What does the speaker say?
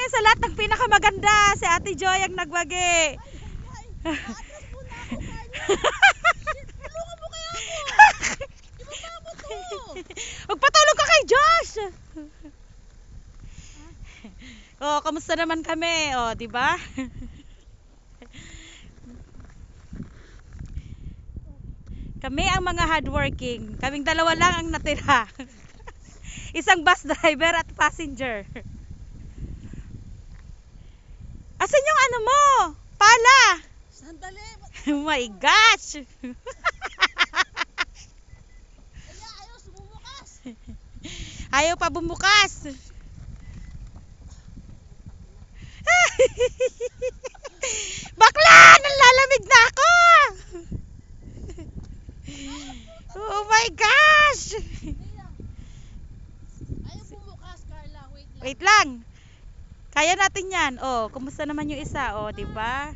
ngayon sa lahat ng pinakamaganda, si Ate Joy ang nagwagi. Tulungan mo kaya ako. Ibaba mo to. Magpatulog ka kay Josh. Oh, kamusta naman kami? Oh, 'di ba? Kami ang mga hardworking. Kaming dalawa lang ang natira. Isang bus driver at passenger. Asan yung ano mo? Pala! Sandali. Oh my gosh! Kaya ayaw sumubukas. Ayaw pa bumukas. Bakla! Nalalamig na ako! Oh my gosh! Ayaw bumukas, Carla. Wait lang. Wait lang. Kaya natin 'yan. Oh, kumusta naman yung isa? Oh, 'di ba?